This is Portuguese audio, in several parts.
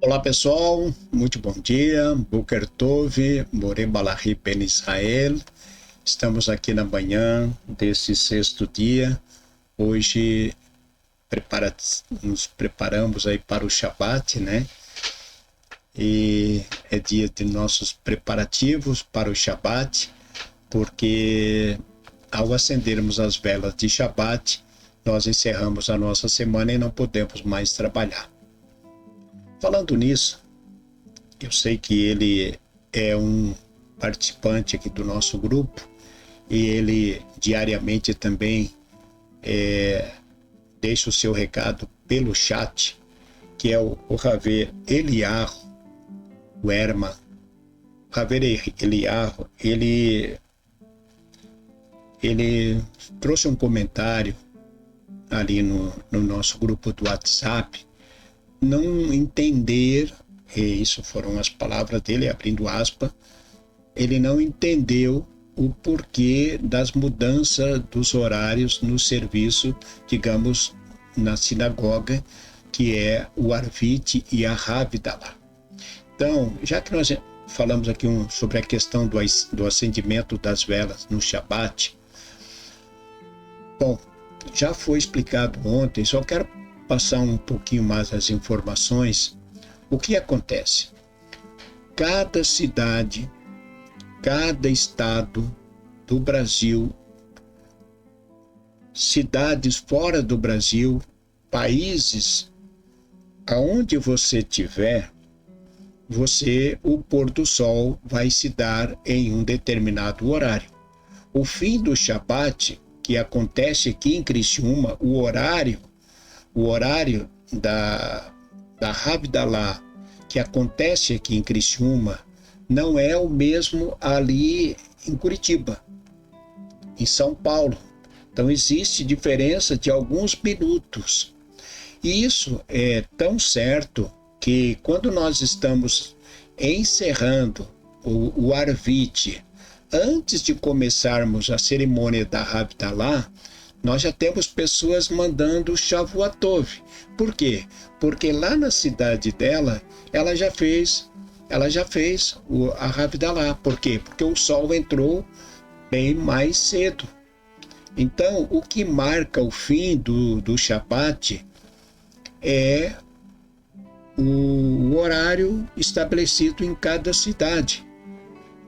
Olá pessoal, muito bom dia, Boker Tov, Moreh Balahi Ben Israel. Estamos aqui na manhã desse sexto dia. Hoje nos preparamos aí para o Shabat, né? E é dia de nossos preparativos para o Shabat, porque ao acendermos as velas de Shabat, nós encerramos a nossa semana e não podemos mais trabalhar. Falando nisso, eu sei que ele é um participante aqui do nosso grupo e ele diariamente também deixa o seu recado pelo chat, que é o Raver Eliarro, o Erma. O Raver Eliarro, ele trouxe um comentário ali no nosso grupo do WhatsApp, não entender, e isso foram as palavras dele, abrindo aspas, ele não entendeu o porquê das mudanças dos horários no serviço, digamos, na sinagoga, que é o Arvit e a Havdalah. Então, já que nós falamos aqui sobre a questão do acendimento das velas no Shabat, bom, já foi explicado ontem, só quero passar um pouquinho mais as informações. O que acontece? Cada cidade, cada estado do Brasil, cidades fora do Brasil, países, aonde você tiver, o pôr do sol vai se dar em um determinado horário. O fim do Shabat, que acontece aqui em Criciúma, o horário da Havdalah, que acontece aqui em Criciúma, não é o mesmo ali em Curitiba, em São Paulo. Então existe diferença de alguns minutos. E isso é tão certo que quando nós estamos encerrando o Arvit, antes de começarmos a cerimônia da Havdalah, nós já temos pessoas mandando Shavuatov. Por quê? Porque lá na cidade dela, ela já fez a Havdalah. Por quê? Porque o sol entrou bem mais cedo. Então, o que marca o fim do Shabat é o horário estabelecido em cada cidade.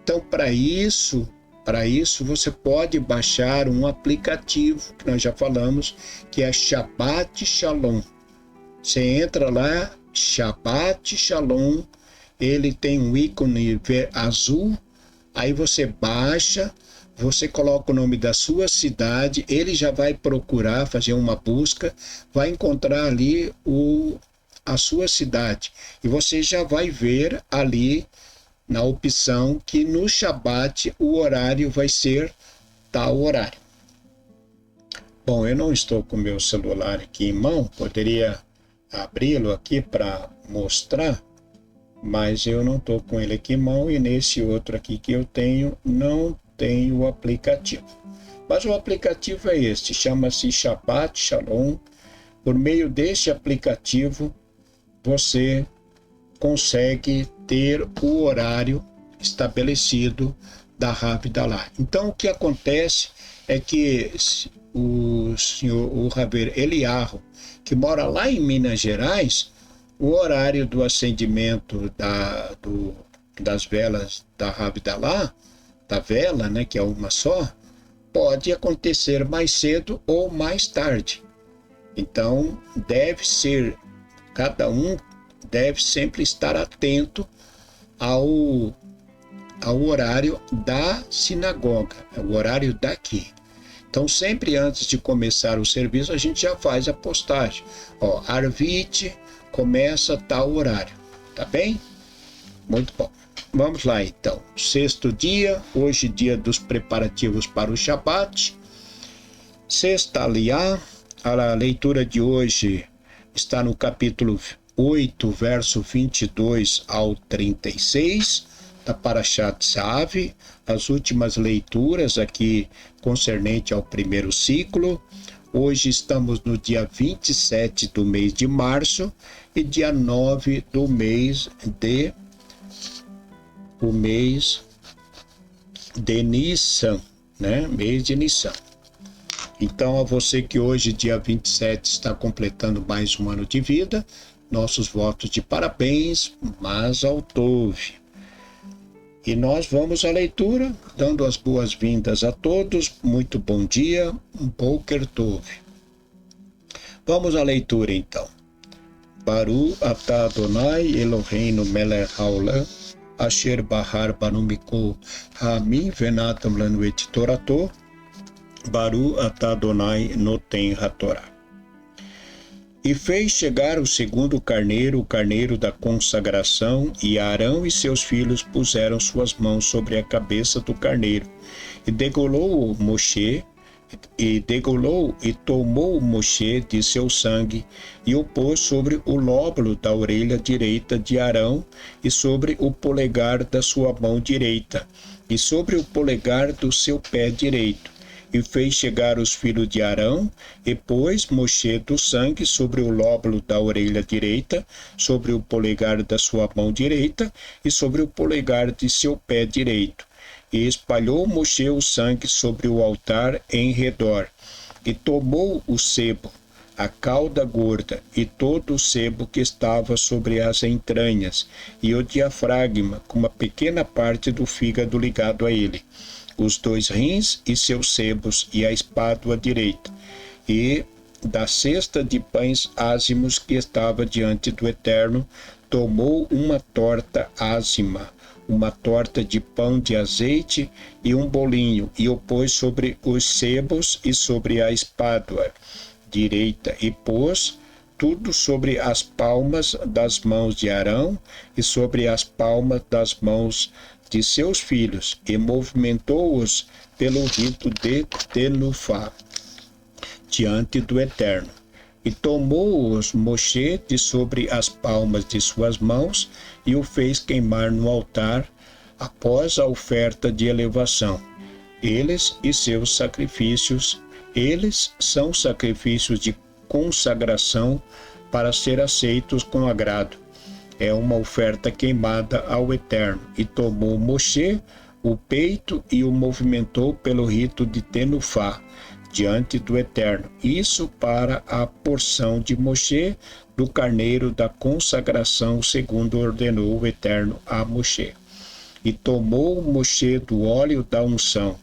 Então, para isso você pode baixar um aplicativo, que nós já falamos, que é Shabbat Shalom. Você entra lá, Shabbat Shalom, ele tem um ícone azul, aí você baixa, você coloca o nome da sua cidade, ele já vai procurar, fazer uma busca, vai encontrar ali a sua cidade. E você já vai ver ali na opção que no Shabat o horário vai ser tal horário. Bom, eu não estou com o meu celular aqui em mão, poderia abri-lo aqui para mostrar, mas eu não estou com ele aqui em mão e nesse outro aqui que eu tenho, não tenho o aplicativo. Mas o aplicativo é este, chama-se Shabbat Shalom. Por meio deste aplicativo, você consegue ter o horário estabelecido da Havdalah. Então, o que acontece é que o Raver Eliarro, que mora lá em Minas Gerais, o horário do acendimento das velas da Havdalah, da vela, né, que é uma só, pode acontecer mais cedo ou mais tarde. Então, cada um deve sempre estar atento ao horário da sinagoga, é o horário daqui. Então, sempre antes de começar o serviço, a gente já faz a postagem. Ó, Arvit começa tal horário, tá bem? Muito bom. Vamos lá, então. Sexto dia, hoje dia dos preparativos para o Shabat. Sexta Aliá, a leitura de hoje está no capítulo 8, verso 22 ao 36, da Parashat Tzav, as últimas leituras aqui concernente ao primeiro ciclo. Hoje estamos no dia 27 do mês de março e dia 9 do mês de Nissan, né? Mês de Nissan. Então, a você que hoje, dia 27, está completando mais um ano de vida, nossos votos de parabéns, Mazal Tov. E nós vamos à leitura, dando as boas-vindas a todos. Muito bom dia, Boker Tov. Vamos à leitura, então. Baru atah Adonai Eloheinu melech haolam, asher bahar banu mikol ha'amim venatam lanu et torato, Baru atah Adonai noten hatorá. E fez chegar o segundo carneiro, o carneiro da consagração, e Arão e seus filhos puseram suas mãos sobre a cabeça do carneiro, e degolou Moshe, e tomou Moshe de seu sangue, e o pôs sobre o lóbulo da orelha direita de Arão, e sobre o polegar da sua mão direita, e sobre o polegar do seu pé direito. E fez chegar os filhos de Arão, e pôs Moshe do sangue sobre o lóbulo da orelha direita, sobre o polegar da sua mão direita, e sobre o polegar de seu pé direito. E espalhou Moshe o sangue sobre o altar em redor, e tomou o sebo, a cauda gorda, e todo o sebo que estava sobre as entranhas, e o diafragma, com uma pequena parte do fígado ligado a ele, os 2 rins e seus sebos, e a espádua direita, e da cesta de pães ázimos que estava diante do Eterno, tomou uma torta ázima, uma torta de pão de azeite e um bolinho, e o pôs sobre os sebos e sobre a espádua direita, e pôs tudo sobre as palmas das mãos de Arão e sobre as palmas das mãos de seus filhos, e movimentou-os pelo rito de Tenufá, diante do Eterno. E tomou-os Moshe de sobre as palmas de suas mãos, e o fez queimar no altar, após a oferta de elevação. Eles e seus sacrifícios, eles são sacrifícios de consagração para ser aceitos com agrado. É uma oferta queimada ao Eterno. E tomou Moshe o peito e o movimentou pelo rito de Tenufá, diante do Eterno. Isso para a porção de Moshe do carneiro da consagração, segundo ordenou o Eterno a Moshe. E tomou Moshe do óleo da unção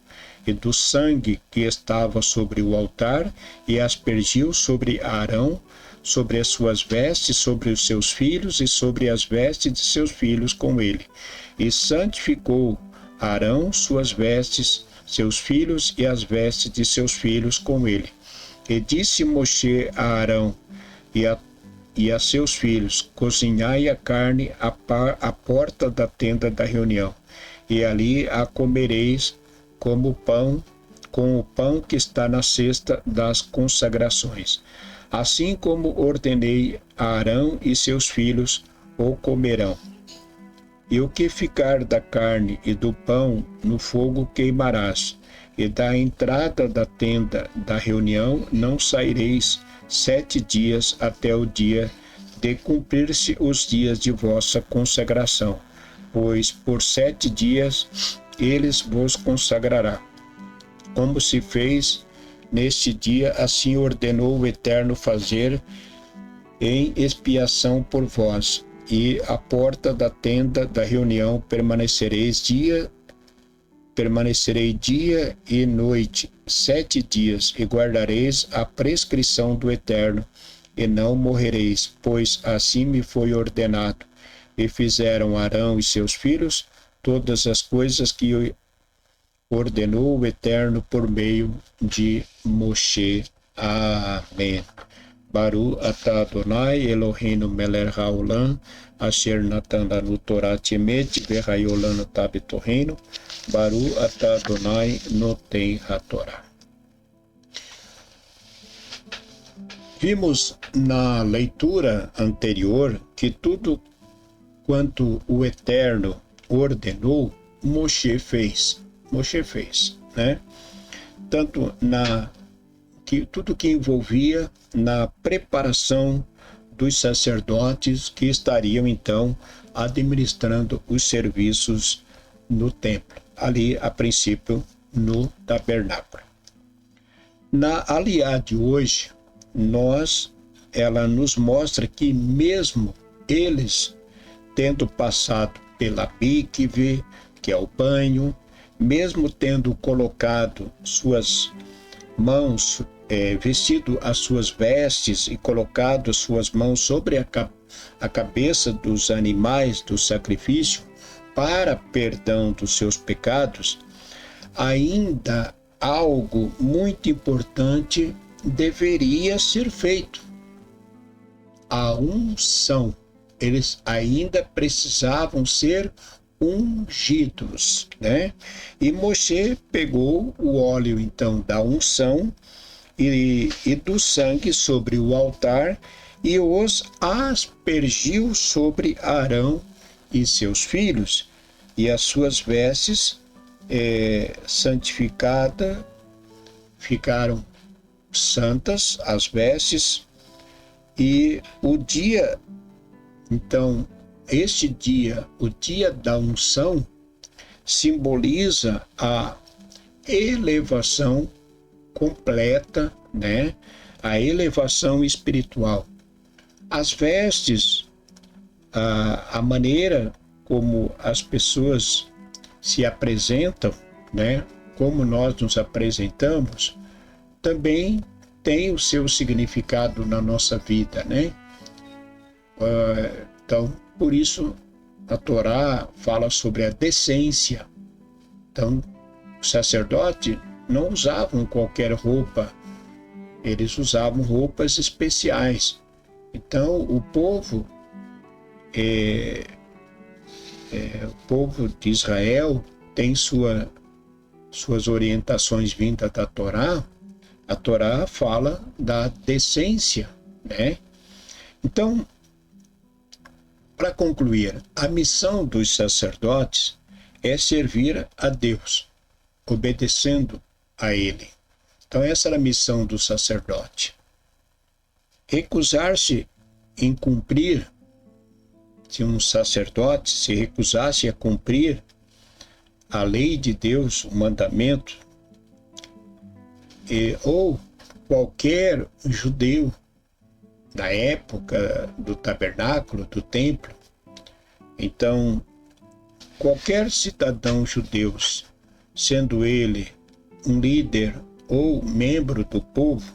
e do sangue que estava sobre o altar, e aspergiu sobre Arão, sobre as suas vestes, sobre os seus filhos e sobre as vestes de seus filhos com ele. E santificou Arão suas vestes, seus filhos e as vestes de seus filhos com ele. E disse Moshe a Arão e a seus filhos: cozinhai a carne à porta da tenda da reunião, e ali a comereis como pão, com o pão que está na cesta das consagrações. Assim como ordenei a Arão e seus filhos o comerão. E o que ficar da carne e do pão no fogo queimarás, e da entrada da tenda da reunião não saireis 7 dias até o dia de cumprir-se os dias de vossa consagração, pois por 7 dias eles vos consagrará. Como se fez neste dia, assim ordenou o Eterno fazer em expiação por vós. E à porta da tenda da reunião permanecerei dia e noite, 7 dias, e guardareis a prescrição do Eterno, e não morrereis, pois assim me foi ordenado. E fizeram Arão e seus filhos todas as coisas que ordenou o Eterno por meio de Moshe. Amém. Baru atah Adonai Eloheinu melech haolam, asher natan lanu Torah emet vehayolam tabitoreinu, Baru atah Adonai noten hatorá. Vimos na leitura anterior que tudo quanto o Eterno ordenou, Moshe fez, né? Tanto tudo que envolvia na preparação dos sacerdotes que estariam então administrando os serviços no templo, ali a princípio no tabernáculo. Na aliá de hoje, ela nos mostra que mesmo eles tendo passado pela mikve, que é o banho, mesmo tendo colocado suas mãos, vestido as suas vestes e colocado as suas mãos sobre a cabeça dos animais do sacrifício para perdão dos seus pecados, ainda algo muito importante deveria ser feito: a unção. Eles ainda precisavam ser ungidos, né? E Moshe pegou o óleo então da unção e do sangue sobre o altar e os aspergiu sobre Arão e seus filhos, e as suas vestes santificadas ficaram santas, as vestes. E o dia, então, este dia, o dia da unção, simboliza a elevação completa, né? A elevação espiritual. As vestes, a maneira como as pessoas se apresentam, né? Como nós nos apresentamos, também tem o seu significado na nossa vida, né? Então, por isso, a Torá fala sobre a decência. Então, os sacerdotes não usavam qualquer roupa, eles usavam roupas especiais. Então, o povo de Israel tem suas orientações vindas da Torá. A Torá fala da decência, né? Então, para concluir, a missão dos sacerdotes é servir a Deus, obedecendo a Ele. Então, essa era a missão do sacerdote. Recusar-se em cumprir, se um sacerdote se recusasse a cumprir a lei de Deus, o mandamento, ou qualquer judeu da época do tabernáculo, do templo, então qualquer cidadão judeu, sendo ele um líder ou membro do povo,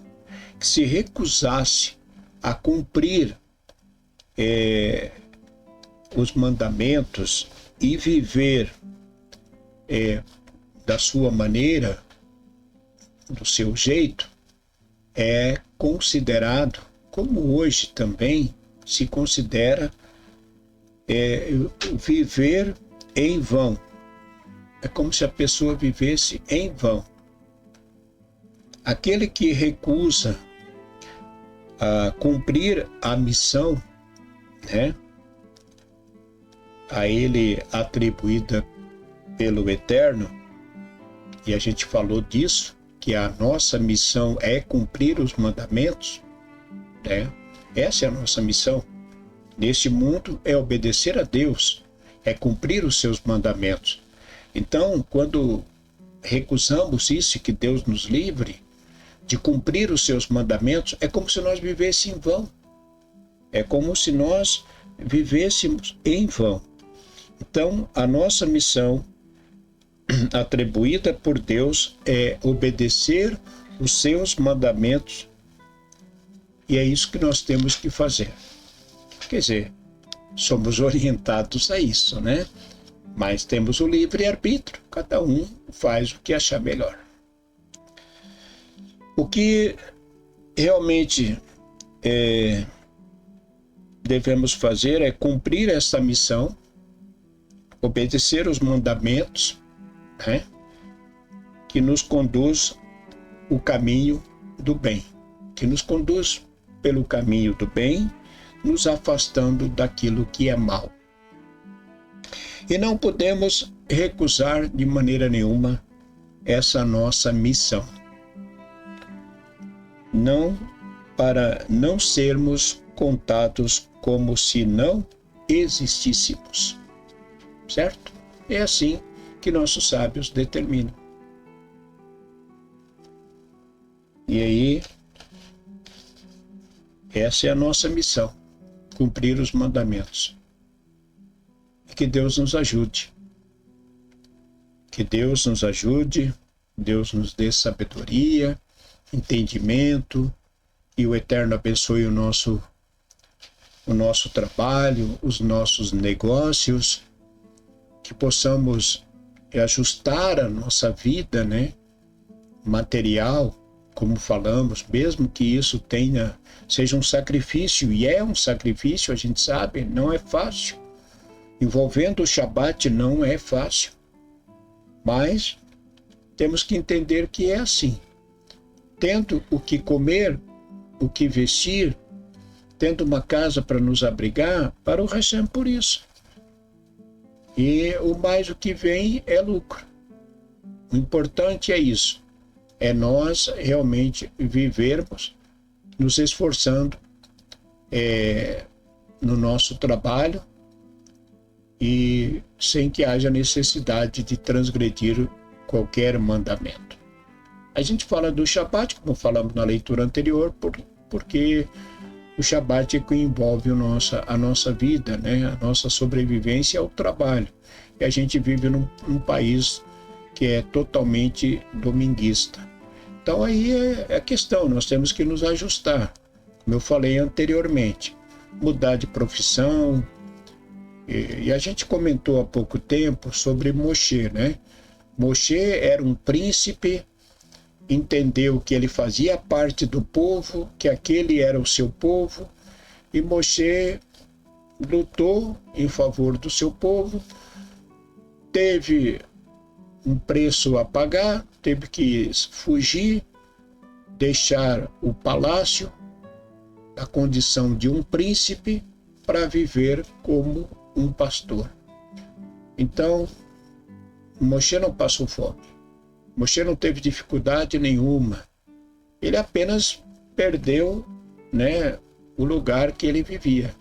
que se recusasse a cumprir os mandamentos e viver da sua maneira, do seu jeito, é considerado, como hoje também se considera, viver em vão. É como se a pessoa vivesse em vão. Aquele que recusa a cumprir a missão, né, a ele atribuída pelo Eterno, e a gente falou disso, que a nossa missão é cumprir os mandamentos, né? Essa é a nossa missão. Neste mundo é obedecer a Deus, é cumprir os seus mandamentos. Então, quando recusamos isso, que Deus nos livre de cumprir os seus mandamentos, é como se nós vivêssemos em vão. É como se nós vivêssemos em vão. Então, a nossa missão atribuída por Deus é obedecer os seus mandamentos, e é isso que nós temos que fazer. Quer dizer, somos orientados a isso, né? Mas temos o livre-arbítrio, cada um faz o que achar melhor. O que realmente devemos fazer é cumprir essa missão, obedecer os mandamentos, né, que nos conduz o caminho do bem, que nos conduz pelo caminho do bem, nos afastando daquilo que é mal. E não podemos recusar de maneira nenhuma essa nossa missão. não para não sermos contados como se não existíssemos. Certo? É assim que nossos sábios determinam. E aí, essa é a nossa missão, cumprir os mandamentos. E que Deus nos ajude. Que Deus nos ajude, Deus nos dê sabedoria, entendimento, e o Eterno abençoe o nosso trabalho, os nossos negócios, que possamos ajustar a nossa vida, né, material, como falamos, mesmo que isso seja um sacrifício, e é um sacrifício, a gente sabe, não é fácil. Envolvendo o Shabat não é fácil, mas temos que entender que é assim. Tendo o que comer, o que vestir, tendo uma casa para nos abrigar, para o Hashem por isso. E o que vem é lucro. O importante é isso. É nós realmente vivermos, nos esforçando no nosso trabalho e sem que haja necessidade de transgredir qualquer mandamento. A gente fala do Shabat, como falamos na leitura anterior, porque o Shabat é que envolve a nossa vida, né? A nossa sobrevivência é o trabalho. E a gente vive num país que é totalmente dominguista. Então aí é a questão, nós temos que nos ajustar, como eu falei anteriormente, mudar de profissão. E a gente comentou há pouco tempo sobre Moshe, né? Moshe era um príncipe, entendeu que ele fazia parte do povo, que aquele era o seu povo, e Moshe lutou em favor do seu povo, teve um preço a pagar, teve que fugir, deixar o palácio, a condição de um príncipe, para viver como um pastor. Então, Moshe não passou fome. Moshe não teve dificuldade nenhuma. Ele apenas perdeu, né, o lugar que ele vivia.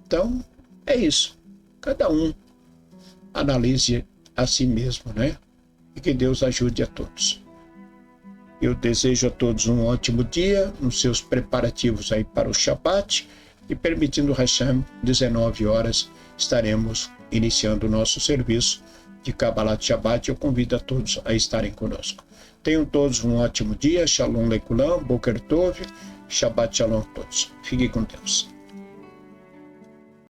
Então, é isso. Cada um analise a si mesmo, né? E que Deus ajude a todos. Eu desejo a todos um ótimo dia nos seus preparativos aí para o Shabat e, permitindo o Hashem, 19 horas estaremos iniciando o nosso serviço de Kabbalat Shabbat. Eu convido a todos a estarem conosco. Tenham todos um ótimo dia. Shalom Lekulam, Boker Tov, Shabbat Shalom a todos. Fiquem com Deus.